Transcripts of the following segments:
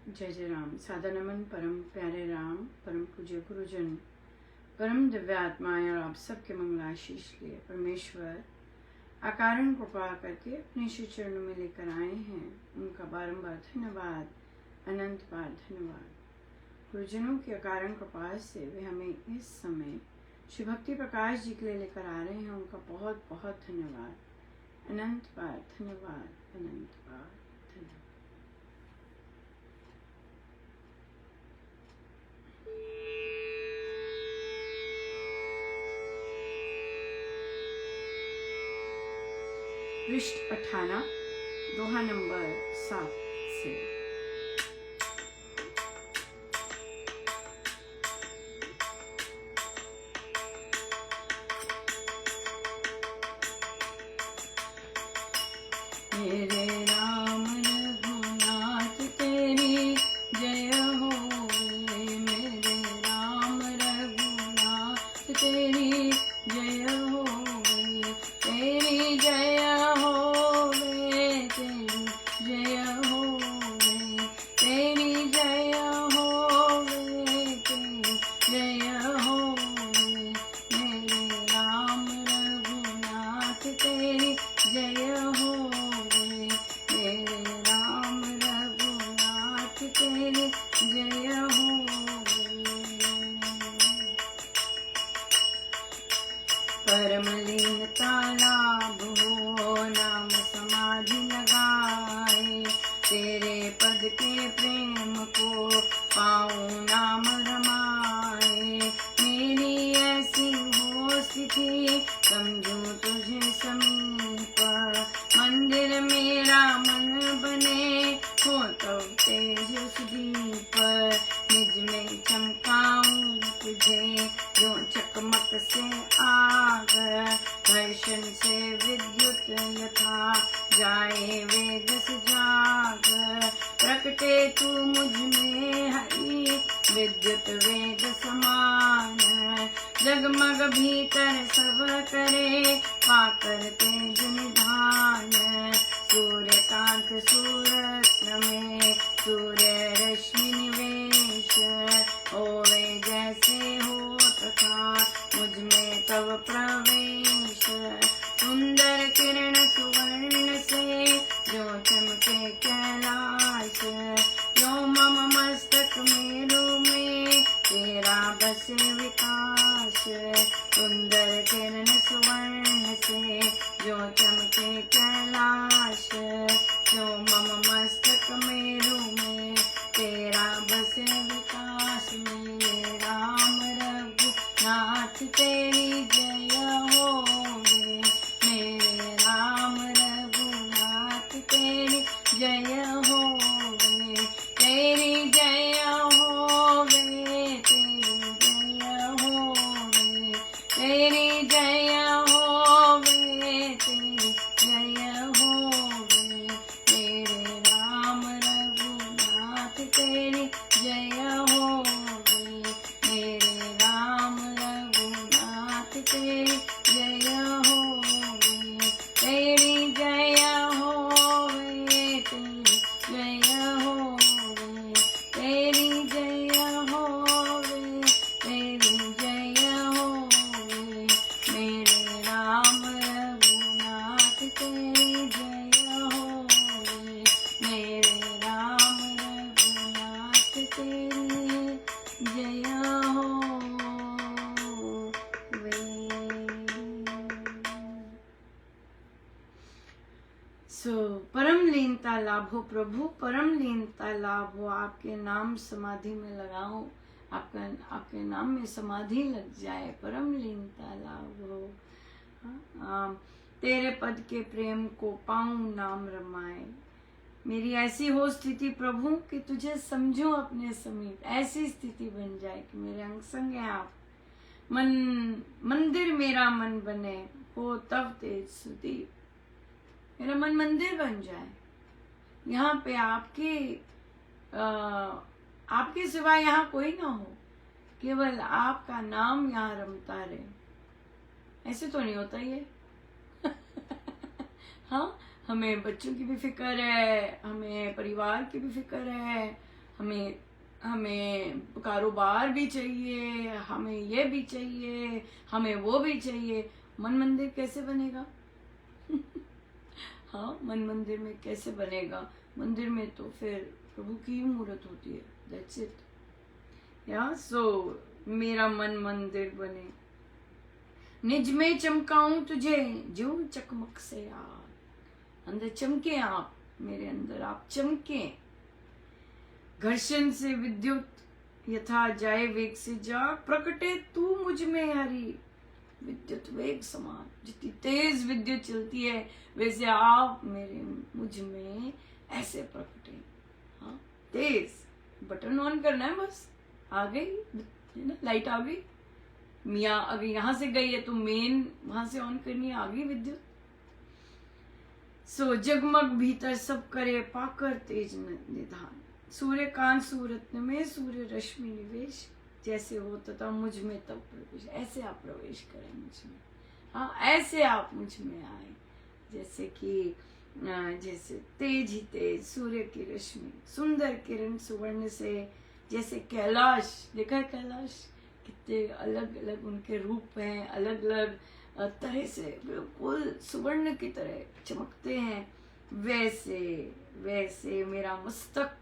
जय जय राम। सादा नमन परम प्यारे राम, परम पूज्य गुरुजन, परम दिव्य आत्माएं और आप सबके मंगलाशीष लिए परमेश्वर अकारण कृपा करके अपने श्री चरणों में लेकर आए हैं। उनका बारंबार धन्यवाद, अनंत बार धन्यवाद। गुरुजनों की अकारण कृपा से वे हमें इस समय श्री भक्ति प्रकाश जी के लिए लेकर आ रहे हैं। उनका बहुत बहुत धन्यवाद, अनंत बार धन्यवाद, अनंत बार धन्यवाद। पृष्ठ 58 दोहा नंबर 7 से। मेरे राम रघुनाथ तेरी जय हो, मेरे राम रघुनाथ तेरी जय हो, तेरी जय हो, तेरी जय हो, तेरी जय हो, तेरी जय हो, मेरे राम रघुनाथ तेरी जय हो, मेरे राम रघुनाथ तेरी जय हो। परम लीनता लाभ हो नाम समाधि लगाए, तेरे पद के प्रेम को पाऊं नाम रमाए। मेरी ऐसी हो स्थिति समझूं तुझे समीप, मंदिर मेरा मन बने हो तो तेज दीप। निज में चमकाऊं तुझे जो चकमक से आग, दर्शन से विद्युत यथा जाए वेग से जाग। प्रकटे तू मुझ में हरि विद्युत वेग समान, जगमग भीतर सब करे पाकर तेज निधान। सूर्यकांत सूरत में सूर्य रश्मि निवेश, होवे जैसे हो तथा मुझ में तव प्रवेश। सुंदर किरण सुवर्ण से जो चमके कैलाश, जो मम मस्तक मेरु में तेरा बसे विकास। सुंदर किरण सुवर्ण से जो चमके कैलाश, जो मम मस्तक मेरु में तेरा बसे विकास। मेरे राम रघुनाथ तेरी जय हो, मेरे राम रघुनाथ तेरी जय हो, तेरी जय हो, तेरी जय हो, तेरी जय हो, तेरी जय हो, मेरे राम रघुनाथ तेरी जय हो, मेरे राम रघुनाथ तेरी जय हो, तेरी जय हो, तेरी जय हो, तेरी जय हो, तेरी जय हो, मेरे राम रघुनाथ तेरी जय हो, मेरे राम रघुनाथ तेरी जय हो। परम लीनता लाभो प्रभु, परम लीनता लाभो। आपके नाम समाधि में लगाओ, आपके नाम में समाधि लग जाए, परम लीनता लाभो। तेरे पद के प्रेम को पाऊं नाम रमाए। मेरी ऐसी हो स्थिति प्रभु कि तुझे समझो अपने समीप, ऐसी स्थिति बन जाए कि मेरे अंग संग हैं आप। मंदिर मेरा मन बने हो तब तेज सुदीप। मेरा मन मंदिर बन जाए, यहाँ पे आपके सिवा यहाँ कोई ना हो, केवल आपका नाम यहाँ रमता रहे। ऐसे तो नहीं होता ये। हाँ, हमें बच्चों की भी फिक्र है, हमें परिवार की भी फिक्र है, हमें हमें कारोबार भी चाहिए, हमें ये भी चाहिए, हमें वो भी चाहिए। मन मंदिर कैसे बनेगा? हाँ, मन मंदिर में कैसे बनेगा? मंदिर में तो फिर प्रभु की ही मूर्त होती है, दैट्स इट। या सो मेरा मन मंदिर बने, निज में चमकाऊं तुझे जो चकमक से यार। अंदर चमके आप, मेरे अंदर आप चमके। घर्षण से विद्युत यथा जाए वेग से जा, प्रकटे तू मुझ में हरि विद्युत वेग समान। जितनी तेज विद्युत चलती है वैसे आप मेरे मुझ में ऐसे प्रकटे। हाँ, तेज बटन ऑन करना है बस, आ गई है ना, लाइट आ गई। मिया अगर यहां से गई है तो मेन वहां से ऑन करनी है, आ गई विद्युत। सो जगमग भीतर सब करे पाकर तेज निधान। सूर्यकांत सूरत्न में सूर्य रश्मि निवेश, जैसे हो तथा मुझ में तब प्रवेश। ऐसे आप प्रवेश करें मुझ में। हाँ, ऐसे आप मुझ में आए, जैसे कि जैसे तेज ही तेज सूर्य की रश्मि, सुंदर किरण सुवर्ण से। जैसे कैलाश, देखा है कैलाश कितने अलग अलग उनके रूप हैं, अलग अलग तरह से बिल्कुल सुवर्ण की तरह चमकते हैं। वैसे वैसे मेरा मस्तक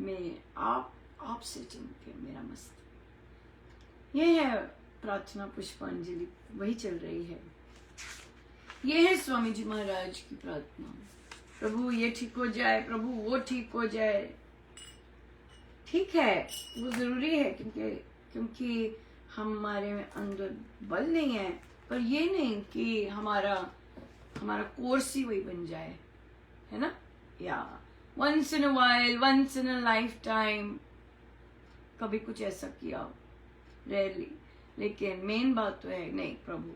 में आपसे चमके मेरा मस्तक। ये है प्रार्थना पुष्पांजलि, वही चल रही है। ये है स्वामी जी महाराज की प्रार्थना। प्रभु ये ठीक हो जाए, प्रभु वो ठीक हो जाए। ठीक है, वो जरूरी है, क्योंकि हमारे अंदर बल नहीं है। पर ये नहीं कि हमारा कोर्स ही वही बन जाए, है ना। या once in a while, once in a lifetime कभी कुछ ऐसा किया, रेयरली। लेकिन मेन बात तो है नहीं, प्रभु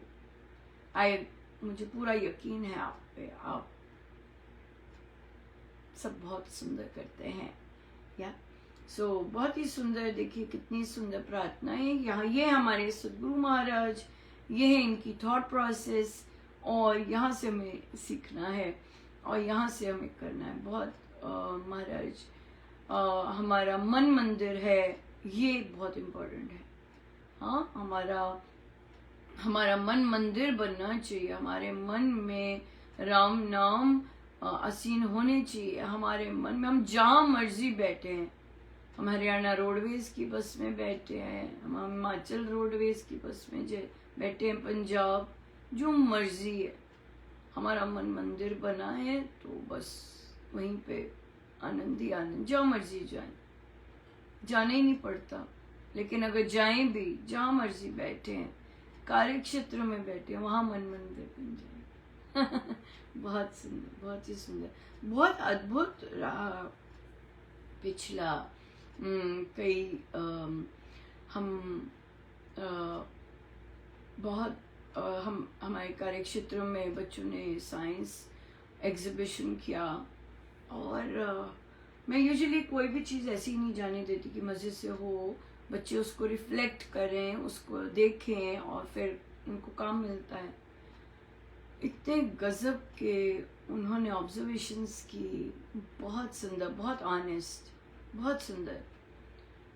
मुझे पूरा यकीन है आप पे, आप सब बहुत सुंदर करते हैं। या सो बहुत ही सुंदर, देखिए कितनी सुंदर प्रार्थना है यहाँ। ये हमारे सदगुरु महाराज, ये है इनकी थॉट प्रोसेस, और यहाँ से हमें सीखना है और यहाँ से हमें करना है। बहुत महाराज हमारा मन मंदिर है, ये बहुत इम्पोर्टेंट है। हाँ, हमारा मन मंदिर बनना चाहिए। हमारे मन में राम नाम असीन होने चाहिए। हमारे मन में हम जहाँ मर्जी बैठे हैं, हम हरियाणा रोडवेज की बस में बैठे हैं, हम हिमाचल रोडवेज की बस में बैठे हैं, पंजाब, जो मर्जी है, हमारा मन मंदिर बना है तो बस वहीं पे आनंद ही आनंद। जहाँ मर्जी जाए, जाना ही नहीं पड़ता। लेकिन अगर जाएं भी, जहाँ मर्जी बैठे हैं, कार्य क्षेत्र में बैठे हैं, वहां मन मंदिर बन जाए। बहुत सुंदर, बहुत ही सुंदर, बहुत अद्भुत रहा पिछला कई हम बहुत हम हमारे कार्य क्षेत्रों में बच्चों ने साइंस एग्जीबिशन किया। और मैं यूजुअली कोई भी चीज़ ऐसी नहीं जाने देती कि मज़े से हो, बच्चे उसको रिफ्लेक्ट करें, उसको देखें और फिर उनको काम मिलता है। इतने गजब के उन्होंने ऑब्जर्वेशंस की, बहुत सुंदर, बहुत ऑनेस्ट, बहुत सुंदर,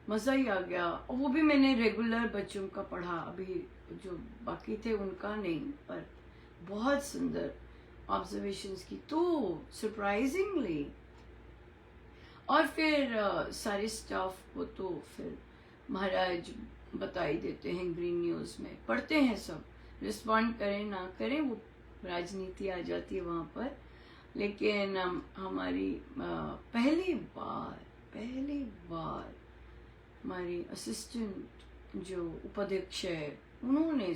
मज़ा ही आ गया। और वो भी मैंने रेगुलर बच्चों का पढ़ा, अभी जो बाकी थे उनका नहीं, पर बहुत सुंदर ऑब्जर्वेशंस की। तो सरप्राइजिंगली, और फिर सारे स्टाफ को तो फिर महाराज बताई देते हैं, ग्रीन न्यूज़ में पढ़ते हैं सब, रिस्पॉन्ड करें ना करें वो राजनीति आ जाती है वहाँ पर। लेकिन हमारी पहली बार हमारी असिस्टेंट जो उपाध्यक्ष है, उन्होंने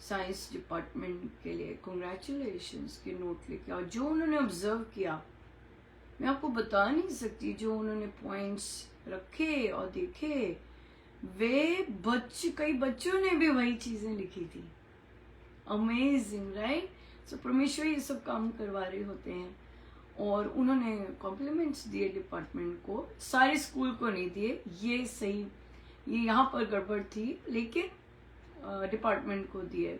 साइंस डिपार्टमेंट के लिए कांग्रेचुलेशंस के नोट लिखे। और जो उन्होंने ऑब्जर्व किया, मैं आपको बता नहीं सकती, जो उन्होंने पॉइंट्स रखे और देखे, वे कई बच्चों ने भी वही चीजें लिखी थी। Amazing, right. सो परमेश्वर ये सब काम करवा रहे होते हैं। और उन्होंने कॉम्प्लीमेंट्स दिए डिपार्टमेंट को, सारे स्कूल को नहीं दिए, ये सही, ये यहाँ पर गड़बड़ थी, लेकिन डिपार्टमेंट को दिए।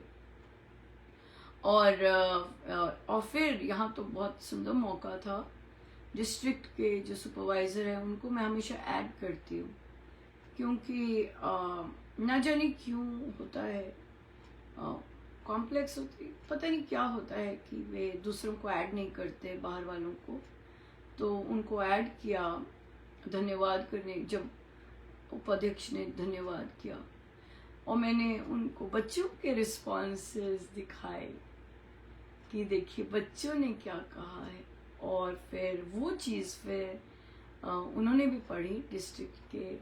और फिर यहाँ तो बहुत सुंदर मौका था डिस्ट्रिक्ट के जो सुपरवाइज़र हैं उनको मैं हमेशा ऐड करती हूँ, क्योंकि ना जाने क्यों होता है, कॉम्प्लेक्स होती, पता नहीं क्या होता है कि वे दूसरों को ऐड नहीं करते, बाहर वालों को। तो उनको ऐड किया, धन्यवाद करने, जब उपाध्यक्ष ने धन्यवाद किया और मैंने उनको बच्चों के रिस्पॉन्सेस दिखाए कि देखिए बच्चों ने क्या कहा है, और फिर वो चीज़ फिर उन्होंने भी पढ़ी डिस्ट्रिक्ट के,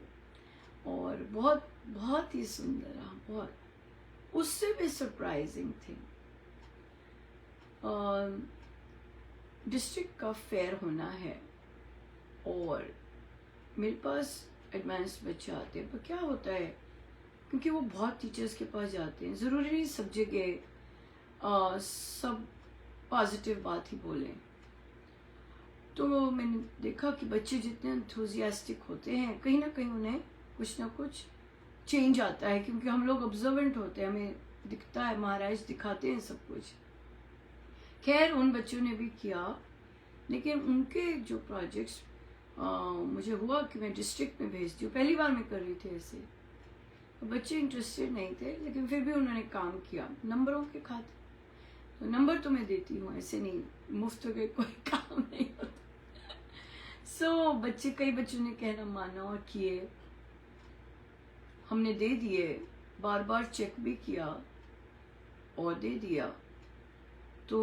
और बहुत बहुत ही सुंदर रहा, बहुत, उससे भी सरप्राइजिंग थी। डिस्ट्रिक्ट का फेयर होना है और मेरे पास एडवांस बच्चे आते हैं, पर क्या होता है, क्योंकि वो बहुत टीचर्स के पास जाते हैं, ज़रूरी नहीं सब जगह सब पॉजिटिव बात ही बोलें। तो मैंने देखा कि बच्चे जितने एंथुजियास्टिक होते हैं, कहीं ना कहीं उन्हें कुछ ना कुछ चेंज आता है, क्योंकि हम लोग ऑब्जर्वेंट होते हैं, हमें दिखता है, महाराज दिखाते हैं सब कुछ। खैर उन बच्चों ने भी किया, लेकिन उनके जो प्रोजेक्ट्स मुझे हुआ कि मैं डिस्ट्रिक्ट में भेजती हूँ, पहली बार मैं कर रही थी ऐसे, तो बच्चे इंटरेस्टेड नहीं थे, लेकिन फिर भी उन्होंने काम किया नंबरों के खातिर। तो नंबर तो मैं देती हूँ, ऐसे नहीं, मुफ्त के कोई काम नहीं होता। बच्चे, कई बच्चों ने कहना माना और किए, हमने दे दिए, बार बार चेक भी किया और दे दिया। तो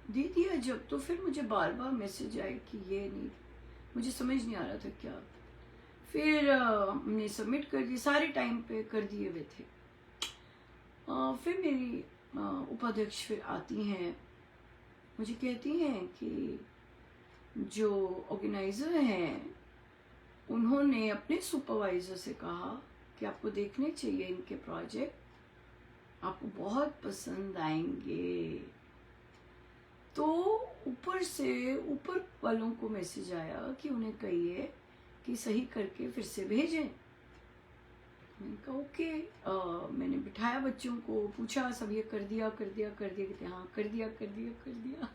दे दिया जब, तो फिर मुझे बार बार मैसेज आए कि ये नहीं, मुझे समझ नहीं आ रहा था क्या। फिर हमने सबमिट कर दिए, सारे टाइम पे कर दिए हुए थे। फिर मेरी उपाध्यक्ष फिर आती हैं, मुझे कहती हैं कि जो ऑर्गेनाइज़र हैं उन्होंने अपने सुपरवाइज़र से कहा कि आपको देखने चाहिए इनके प्रोजेक्ट, आपको बहुत पसंद आएंगे। तो ऊपर से, ऊपर वालों को मैसेज आया कि उन्हें कहिए कि सही करके फिर से भेजें। मैंने कहा ओके। मैंने बिठाया बच्चों को, पूछा सब ये कर दिया कर दिया कर दिया, कहते हाँ कर दिया कर दिया कर दिया।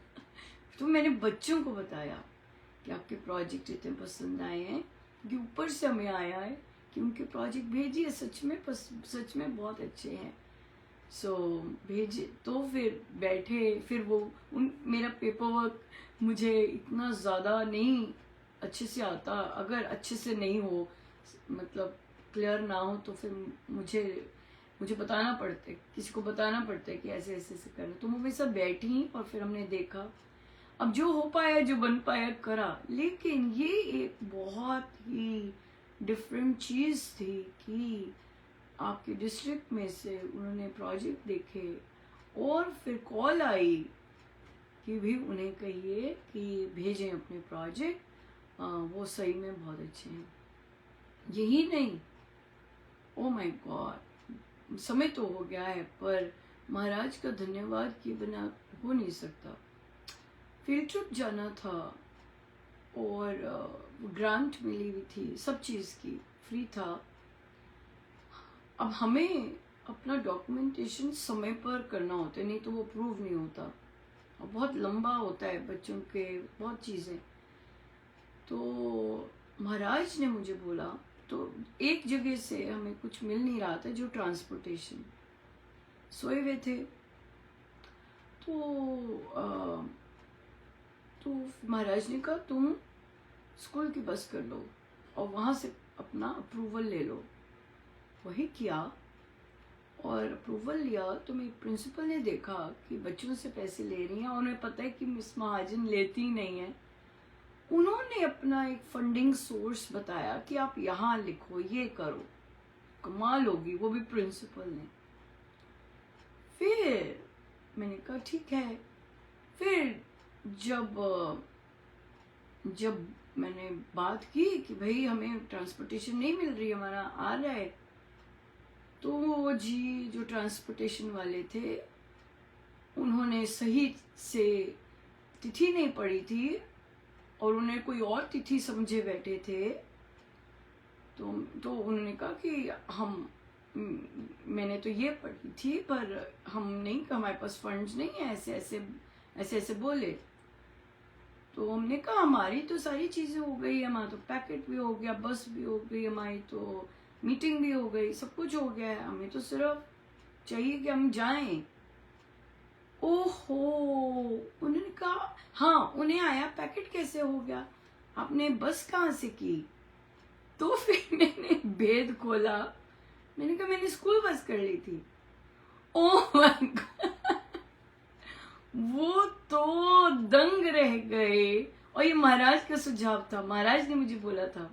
तो मैंने बच्चों को बताया कि आपके प्रोजेक्ट इतने पसंद आए हैं, कि ऊपर से हमें आया है कि उनके प्रोजेक्ट भेजिए, सच में बहुत अच्छे हैं। भेजे। तो फिर बैठे, फिर वो मेरा पेपर वर्क मुझे इतना ज़्यादा नहीं अच्छे से आता, अगर अच्छे से नहीं हो, मतलब क्लियर ना हो, तो फिर मुझे बताना पड़ता है, किसी को बताना पड़ता है कि ऐसे ऐसे ऐसे करना। तो वो सब बैठी और फिर हमने देखा, अब जो हो पाया, जो बन पाया करा। लेकिन ये एक बहुत ही डिफरेंट चीज़ थी कि आपके डिस्ट्रिक्ट में से उन्होंने प्रोजेक्ट देखे और फिर कॉल आई कि भी उन्हें कहिए कि भेजें अपने प्रोजेक्ट, वो सही में बहुत अच्छे हैं। यही नहीं, ओ माय गॉड, समय तो हो गया है, पर महाराज का धन्यवाद किए बिना हो नहीं सकता। फील्ड ट्रिप जाना था और ग्रांट मिली हुई थी, सब चीज़ की फ्री था। अब हमें अपना डॉक्यूमेंटेशन समय पर करना होता है, नहीं तो वो अप्रूव नहीं होता, और बहुत लंबा होता है बच्चों के, बहुत चीज़ें। तो महाराज ने मुझे बोला, तो एक जगह से हमें कुछ मिल नहीं रहा था, जो ट्रांसपोर्टेशन, सोए हुए थे। तो महाराज ने कहा तुम स्कूल की बस कर लो और वहाँ से अपना अप्रूवल ले लो। वही किया और अप्रूवल लिया। तो मेरी प्रिंसिपल ने देखा कि बच्चों से पैसे ले रही हैं और उन्हें पता है कि मिस महाजन लेती ही नहीं है। उन्होंने अपना एक फंडिंग सोर्स बताया कि आप यहाँ लिखो, ये करो, कमाल होगी, वो भी प्रिंसिपल ने। फिर मैंने कहा ठीक है। फिर जब मैंने बात की कि भाई हमें ट्रांसपोर्टेशन नहीं मिल रही, हमारा आ रहा है, तो वो जी जो ट्रांसपोर्टेशन वाले थे उन्होंने सही से तिथि नहीं पढ़ी थी और उन्हें कोई और तिथि समझे बैठे थे। तो उन्होंने कहा कि मैंने तो ये पढ़ी थी, पर हम नहीं, हमारे पास फंड्स नहीं है, ऐसे ऐसे ऐसे ऐसे बोले। तो हमने कहा हमारी तो सारी चीजें हो गई, हमारा तो पैकेट भी हो गया, बस भी हो गई, हमारी तो मीटिंग भी हो गई, सब कुछ हो गया है, हमें तो सिर्फ चाहिए कि हम जाएं। ओहो, उन्होंने कहा हाँ उन्हें आया पैकेट कैसे हो गया, आपने बस कहाँ से की? तो फिर मैंने भेद खोला, मैंने कहा मैंने स्कूल बस कर ली थी। ओह माय गॉड, वो तो दंग रह गए। और ये महाराज का सुझाव था, महाराज ने मुझे बोला था।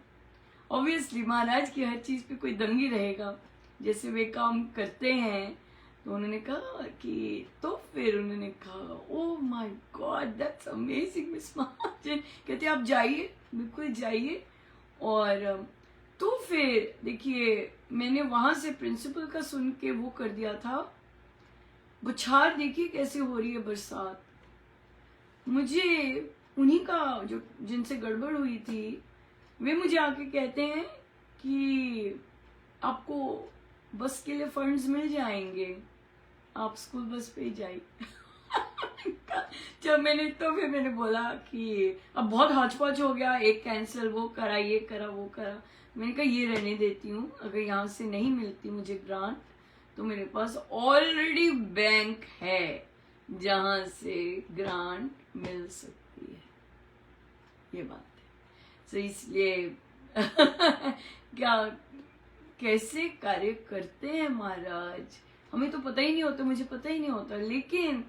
ऑब्वियसली महाराज की हर चीज पे कोई दंग ही रहेगा, जैसे वे काम करते हैं। तो उन्होंने कहा कि, तो फिर उन्होंने कहा oh my God that's amazing miss Mahajan, कहते आप जाइए, बिल्कुल जाइए। और तो फिर देखिए मैंने वहां से प्रिंसिपल का सुन के वो कर दिया था। बुछार देखिए कैसे हो रही है बरसात। मुझे उन्हीं का जो जिनसे गड़बड़ हुई थी, वे मुझे आके कहते हैं कि आपको बस के लिए फंड्स मिल जाएंगे, आप स्कूल बस पे ही जाइए। जब मैंने तो फिर मैंने बोला कि अब बहुत हौच-पौच हो गया, एक कैंसिल, वो करा, ये करा, वो करा। मैंने कहा ये रहने देती हूँ, अगर यहाँ से नहीं मिलती मुझे ग्रांट तो मेरे पास ऑलरेडी बैंक है जहां से ग्रांट मिल सकती है, ये बात है। तो इसलिए क्या कैसे कार्य करते हैं महाराज, हमें तो पता ही नहीं होता, मुझे पता ही नहीं होता, लेकिन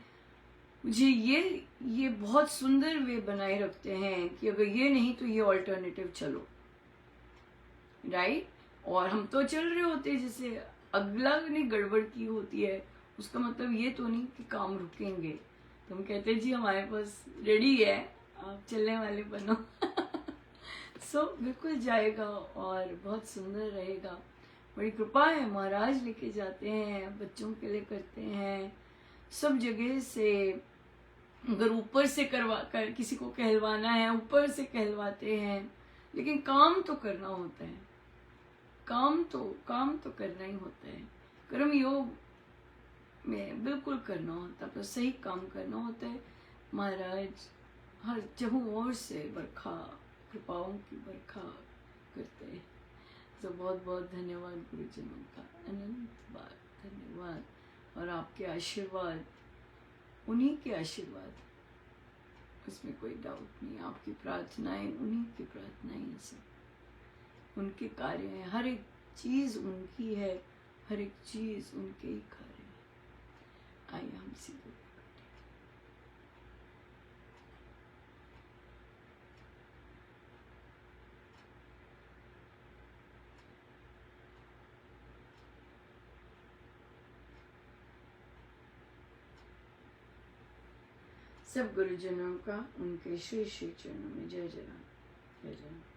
मुझे ये बहुत सुंदर वे बनाए रखते हैं कि अगर ये नहीं तो ये ऑल्टरनेटिव चलो, राइट। और हम तो चल रहे होते हैं, जैसे अगला ने गड़बड़ की होती है, उसका मतलब ये तो नहीं कि काम रुकेंगे। तो हम कहते हैं जी हमारे पास रेडी है, आप चलने वाले बनो। सो बिल्कुल जाएगा और बहुत सुंदर रहेगा। बड़ी कृपा है, महाराज लेके जाते हैं, बच्चों के लिए करते हैं, सब जगह से। अगर ऊपर से किसी को कहलवाना है ऊपर से कहलवाते हैं, लेकिन काम तो करना होता है, काम तो करना ही होता है। कर्म योग में बिल्कुल करना होता है, तो सही काम करना होता है। महाराज हर जगह और से बरखा, कृपाओं की बरखा करते हैं। तो बहुत बहुत धन्यवाद गुरुजनों का, अनंत बार धन्यवाद। और आपके आशीर्वाद, उन्हीं के आशीर्वाद, उसमें कोई डाउट नहीं। आपकी प्रार्थनाएं उन्हीं की प्रार्थनाएं हैं, सब उनके कार्य हैं, हर एक चीज उनकी है, हर एक चीज उनके ही कार्य है। आइए हम सीधे सब गुरुजनों का उनके श्री श्री चरणों में जय जय राम, जय जय राम।